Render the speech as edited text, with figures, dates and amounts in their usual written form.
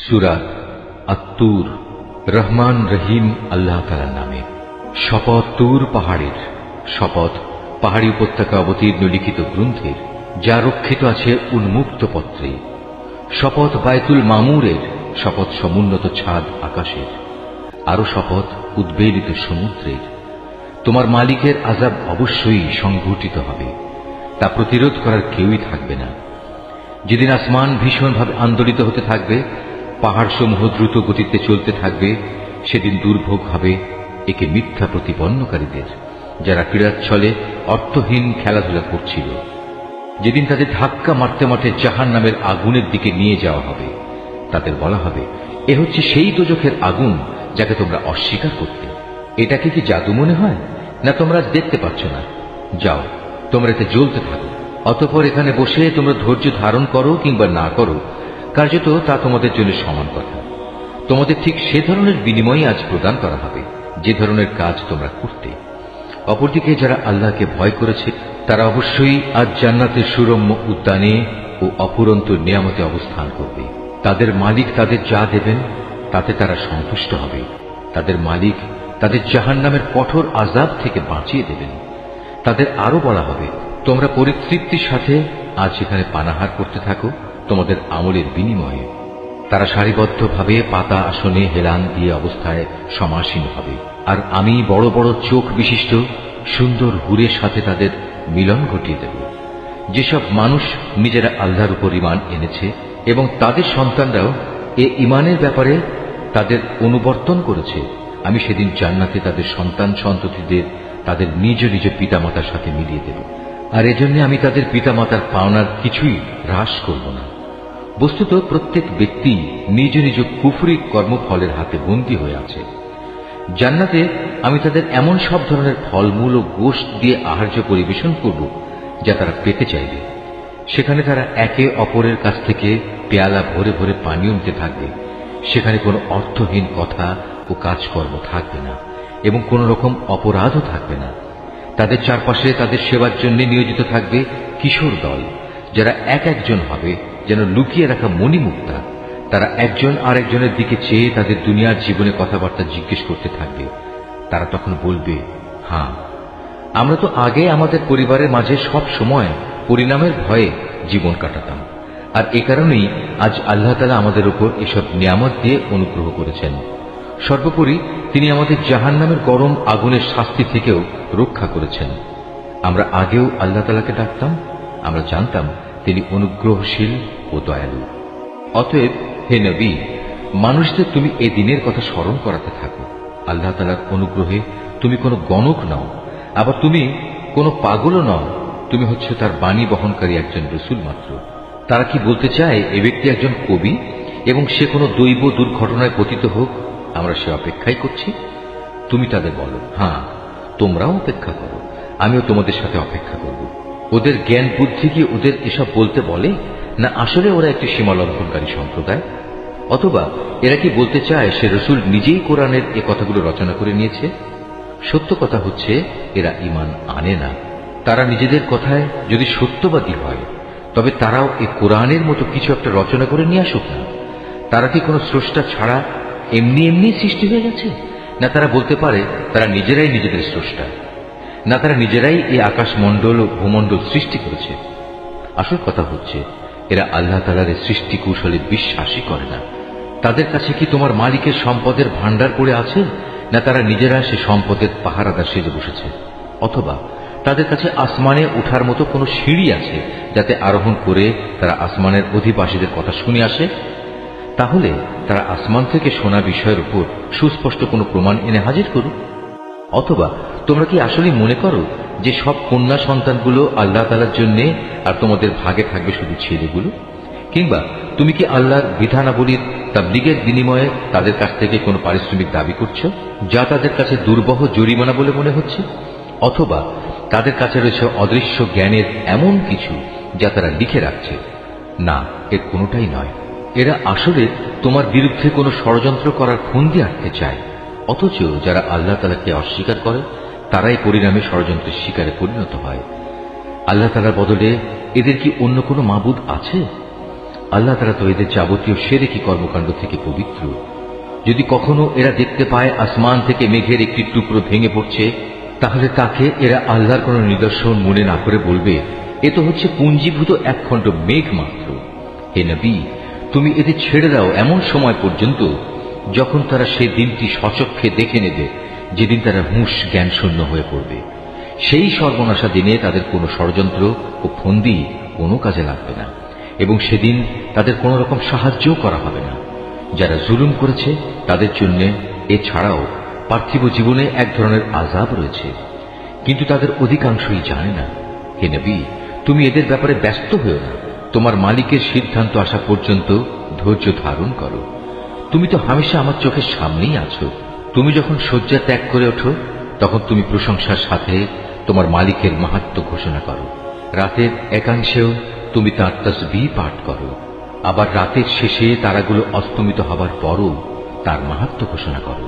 সূরা আত-তুর। রহমান রহিম আল্লাহ তাআলার নামে। শপথ তুর পাহাড়ের, শপথ পাহাড়ি উপত্যকা অবতীর্ণ লিখিত গ্রন্থের, যা রক্ষিত আছে উন্মুক্ত পত্রে। শপথ বায়তুল মামুরের, শপথ সমুন্নত ছাদ আকাশের। আরো শপথ উদ্বেলিত সমুদ্রের। তোমার মালিকের আযাব অবশ্যই সংঘটিত হবে, তা প্রতিরোধ করার কেউই থাকবে না। যেদিন আসমান ভীষণভাবে আন্দোলিত হতে থাকবে, পাহাড় সমূহ দ্রুত গতিতে চলতে থাকবে, সেদিন দুর্ভোগ হবে একে মিথ্যা প্রতিপন্নকারীদের, যারা ক্রীড়াচ্ছলে অর্থহীন খেলাধুলা করছিল। যেদিন তাদের ধাক্কা মারতে মারতে জাহান্নামের আগুনের দিকে নিয়ে যাওয়া হবে, তাদের বলা হবে, এ হচ্ছে সেই দোজখের আগুন যাকে তোমরা অস্বীকার করতে। এটাকে কি জাদু মনে হয়, না তোমরা দেখতে পাচ্ছ না? যাও, তোমরা এতে জ্বলতে থাকো। অতঃপর এখানে বসে তোমরা ধৈর্য ধারণ করো কিংবা না করো, কার্যত তা তোমাদের জন্য সমান কথা। তোমাদের ঠিক সে ধরনের বিনিময় আজ প্রদান করা হবে যে ধরনের কাজ তোমরা করতে। অপরদিকে যারা আল্লাহকে ভয় করেছে, তারা অবশ্যই আজ জান্নাতের সুরম্য উদ্যানে ও অফুরন্ত নিয়ামতে অবস্থান করবে। তাদের মালিক তাদের যা দেবেন তাতে তারা সন্তুষ্ট হবে। তাদের মালিক তাদের জাহান্নামের কঠোর আযাব থেকে বাঁচিয়ে দেবেন। তাদের আরো বলা হবে, তোমরা পরিতৃপ্তির সাথে আজ এখানে পানাহার করতে থাকো তোমাদের আমলের বিনিময়ে। তারা সারিবদ্ধভাবে পাতা আসনে হেলান দিয়ে অবস্থায় সমাসীন হবে, আর আমি বড় বড় চোখ বিশিষ্ট সুন্দর হুরের সাথে তাদের মিলন ঘটিয়ে দেব। যেসব মানুষ নিজেরা আল্লাহর উপর ঈমান এনেছে এবং তাদের সন্তানরাও এ ঈমানের ব্যাপারে তাদের অনুবর্তন করেছে, আমি সেদিন জান্নাতে তাদের সন্তান সন্ততিদের তাদের নিজ নিজ পিতামাতার সাথে মিলিয়ে দেব। আর এজন্য আমি তাদের পিতামাতার পাওনার কিছুই হ্রাস করব না। বস্তুত প্রত্যেক ব্যক্তি নিজ নিজ কুফরি কর্মফলের হাতে বন্দী হয়ে আছে। জান্নাতে আমি তাদের এমন সব ধরনের ফলমূল ও গোশত দিয়ে আহার্য পরিবেশন করব যা তারা পেতে চাইবে। সেখানে তারা একে অপরের কাছ থেকে পেয়ালা ভরে ভরে পানীয় নিতে থাকবে। সেখানে কোনো অর্থহীন কথা ও কাজকর্ম থাকবে না এবং কোন রকম অপরাধও থাকবে না। তাদের চারপাশে তাদের সেবার জন্য নিয়োজিত থাকবে কিশোর দল, যারা এক একজন হবে যেন লুকিয়ে রাখা মণিমুক্তা। তারা একজন আরেকজনের দিকে চেয়ে তাদের দুনিয়ার জীবনে কথাবার্তা জিজ্ঞেস করতে থাকবে। তারা তখন বলবে, হ্যাঁ, আমরা তো আগে আমাদের পরিবারের মাঝে সব সময় পরিণামের ভয়ে জীবন কাটাতাম, আর এ কারণেই আজ আল্লাহ তাআলা আমাদের উপর এসব নিয়ামত দিয়ে অনুগ্রহ করেছেন। সর্বোপরি তিনি আমাদের জাহান্নামের গরম আগুনের শাস্তি থেকেও রক্ষা করেছেন। আমরা আগেও আল্লাহ তাআলাকে ডাকতাম, আমরা জানতাম তিনি অনুগ্রহশীল ও দয়ালু। অতএব হে নবী, মানুষদের তুমি এ দিনের কথা স্মরণ করাতে থাকো। আল্লাহ তাআলার অনুগ্রহে তুমি কোনো গণক নও, আবার তুমি কোনো পাগলও নও। তুমি হচ্ছে তার বাণী বহনকারী একজন রাসূল মাত্র। তারা কি বলতে চায় এ ব্যক্তি একজন কবি এবং সে কোনো দৈব দুর্ঘটনায় পতিত হোক, আমরা সে অপেক্ষাই করছি? তুমি তাদের বলো, হ্যাঁ, তোমরাও অপেক্ষা করো, আমিও তোমাদের সাথে অপেক্ষা করব। ওদের জ্ঞান বুদ্ধি কি ওদের এসব বলতে বলে, না আসলে ওরা একটি সীমালঙ্ঘনকারী সম্প্রদায়? অথবা এরা কি বলতে চায় সে রাসূল নিজেই কোরআনের এ কথাগুলো রচনা করে নিয়েছে? সত্য কথা হচ্ছে এরা ঈমান আনে না। তারা নিজেদের কথায় যদি সত্যবাদী হয়, তবে তারাও এই কোরআনের মতো কিছু একটা রচনা করে নিয়ে আসুক না। তারা কি কোনো স্রষ্টা ছাড়া এমনি এমনি সৃষ্টি হয়ে গেছে? না তারা বলতে পারে তারা নিজেরাই নিজেদের স্রষ্টা? না তারা নিজেরাই এই আকাশমণ্ডল ও ভূমণ্ডল সৃষ্টি করেছে? আসল কথা হচ্ছে এরা আল্লাহ তাআলার সৃষ্টি কৌশলে বিশ্বাসই করে না। তাদের কাছে কি তোমার মালিকের সম্পদের ভাণ্ডার পড়ে আছে, না তারা নিজেরা সে সম্পদের পাহারাদার সেজে বসেছে? অথবা তাদের কাছে আসমানে ওঠার মতো কোনো সিঁড়ি আছে যাতে আরোহণ করে তারা আসমানের অধিবাসীদের কথা শুনে আসে? তাহলে তারা আসমান থেকে শোনা বিষয়ের উপর সুস্পষ্ট কোনো প্রমাণ এনে হাজির করুক। অথবা তোমরা কি আসলে মনে করো যে সব কন্যা সন্তানগুলো আল্লাহ তাআলার জন্য আর তোমাদের ভাগে থাকবে শুধু ছেলেগুলো? কিংবা তুমি কি আল্লাহর বিধানাবলীর তাবলীগের বিনিময়ে তাদের কাছ থেকে কোনো পারিশ্রমিক দাবি করছো, যা তাদের কাছে দুর্বহ জরিমানা বলে মনে হচ্ছে? অথবা তাদের কাছে রয়েছে অদৃশ্য জ্ঞানের এমন কিছু যা তারা লিখে রাখছে? না, এর কোনোটাই নয়। এরা আসলে তোমার বিরুদ্ধে কোনো ষড়যন্ত্র করার ফন্দি আটকে চায়। অথচ যারা আল্লাহ তাআলাকে অস্বীকার করে তারাই পরিণামে ষড়যন্ত্রের শিকারে পরিণত হয়। আল্লাহ তাআলার বদলে এদের কি অন্য কোনো মাবুদ আছে? আল্লাহ তাআলা তো এদের যাবতীয় শিরকি কর্মকাণ্ড থেকে পবিত্র। যদি কখনো এরা দেখতে পায় আসমান থেকে মেঘের একটি টুকরো ভেঙে পড়ছে, তাহলে তাকে এরা আল্লাহর কোন নিদর্শন মনে না করে বলবে, এ তো হচ্ছে পুঞ্জীভূত একখণ্ড মেঘ মাত্র। হে নবী, তুমি এদের ছেড়ে দাও এমন সময় পর্যন্ত যখন তারা সে দিনটি সচক্ষে দেখে নেবে, যেদিন তারা হুঁশ জ্ঞান শূন্য হয়ে পড়বে। সেই সর্বনাশা দিনে তাদের কোনো ষড়যন্ত্র ও ফন্দি কোনো কাজে লাগবে না, এবং সেদিন তাদের কোন রকম সাহায্যও করা হবে না। যারা জুলুম করেছে তাদের জন্য এছাড়াও পার্থিব জীবনে এক ধরনের আযাব রয়েছে, কিন্তু তাদের অধিকাংশই জানে না। হে নবী, তুমি এদের ব্যাপারে ব্যস্ত হও না, তোমার মালিকের সিদ্ধান্ত আসা পর্যন্ত ধৈর্য ধারণ করো। তুমি তো হামেশা আমার চোখের সামনেই আছো। তুমি যখন শয্যা ত্যাগ করে ওঠো, তখন তুমি প্রশংসার সাথে তোমার মালিকের মাহাত্ম্য ঘোষণা করো। রাতের একাংশেও তুমি তাঁর তাসবিহ পাঠ করো, আবার রাতের শেষে তারাগুলো অস্তমিত হবার পরও তার মাহাত্ম্য ঘোষণা করো।